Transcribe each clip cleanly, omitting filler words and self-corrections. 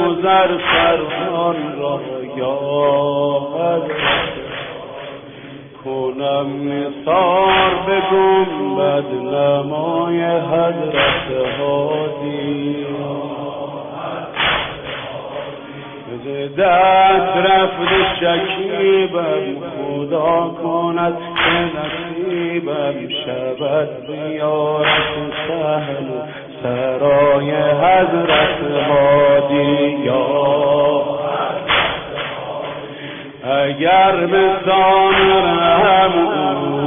گذر فرمان را یا کنم نثار به گنبد نمای حضرت هادی دست رفت شکیبم خدا کند که نصیبم شود زیارت سهل سرای حضرت هادی یا اگر به سانرم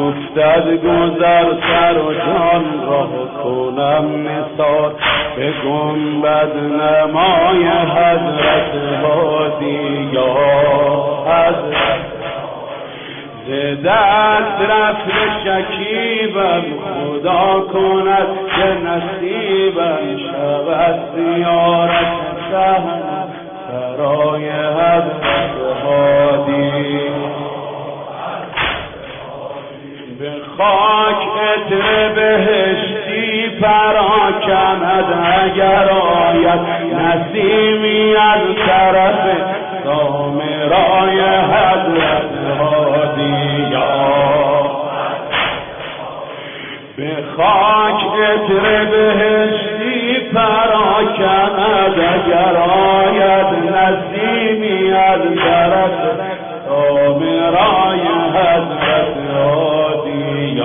افتد گذر سر و جان را کنم نثار به گنبد نمای حضرت هادی یا حضرت دست رفت شکیبم خدا کند که نصیبم شود زیارت سهل سرای حضرت هادی به خاک عطر بهشتی پراکند اگر آید نسیمی از طرف سامرای حضرت هادی به خاک عطر بهشتی پراکند اگر آید نسیمی از طرف سامرای حضرت هادی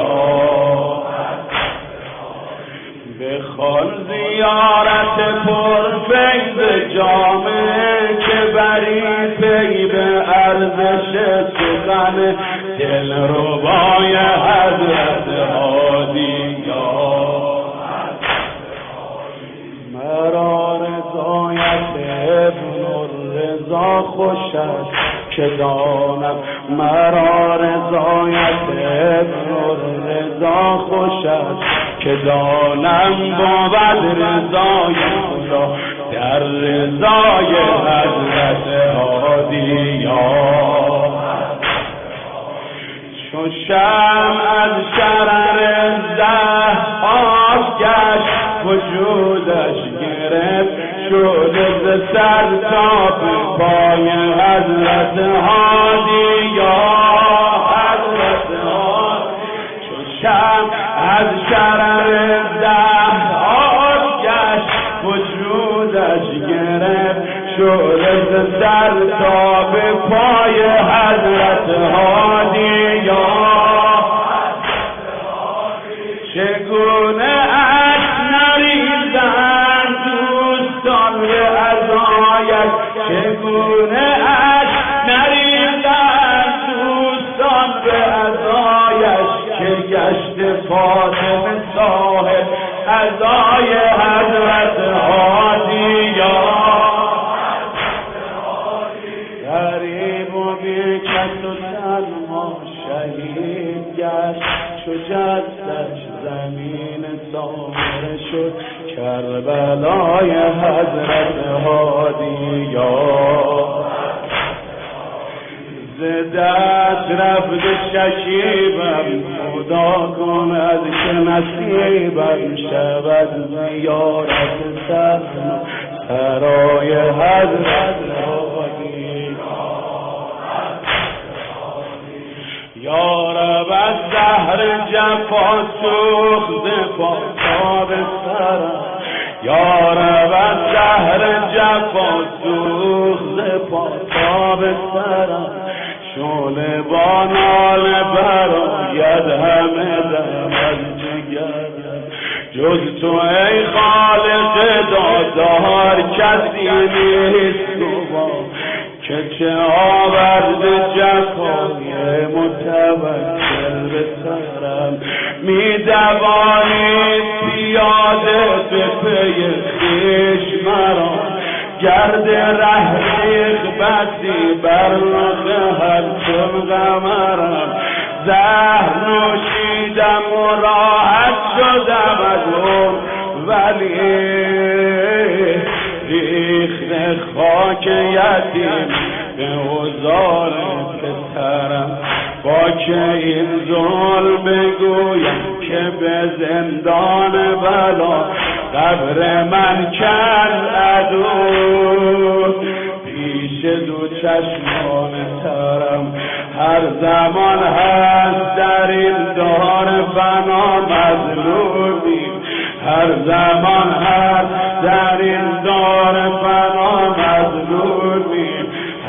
بخوان زیارت پرفیض جامعه که بری پی به ارزش سخن دلربای حضرت هادی مرا رضایت ابن الرضا خوش است که دانم مرا رضایت ابن الرضا خوش است که دانم بود رضای خدا در رضای حضرت هادی چو شمع از شرر ضحاک گشت وجودش گرفت شد ز سر تا به پای حضرت هادی حضرت هادی چو شمع از شرر ضحاک گشت وجودش گرفت شد ز سر تا به پای حضرت هادی چگونه اش نریزند دوستان به عزایت چگونه اش نریزند دوستان به عزایش که گشت فاطمه صاحب عزای حضرت هادی غریب و بیکس و تنها شهید گشت چو جسدش زمین سامره شد کربلای حضرت هادی ز دست رفت شکیبم خدا کند که نصیبم شود زیارت سرای حضرت هادی یا رب از زهر جفا سوخته پا به سرم یا رب از زهر جفا سوخته پا به سرم شعله با ناله براید همه دم از جگرم جز تو ای خالق دادار کسی نیست گوا که چه آورد جفای متوکل به سرم می دوانید پیاده به پی خویش مرا گرد ره ریخ بسی بر رخ هرچون قمرم زهر نوشیدم و راحت شدم از اون ولی ریخت خاک یتیم به حضار پسرم با که این ظلم بگویم که به زندان بلا قبر من کردو پیش دو چشمان ترم هر زمان هست در این دار فنا مظلومی هر زمان هست در این دار فنا مظلومی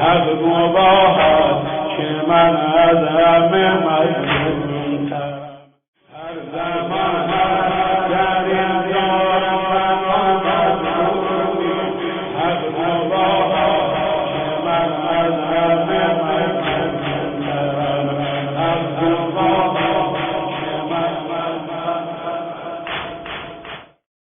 حق مباهد که من از همه مظلوم ترم هر زمان هست در این دار فنا مظلومی حق مباهد که من از همه مظلوم ترم حق مباهد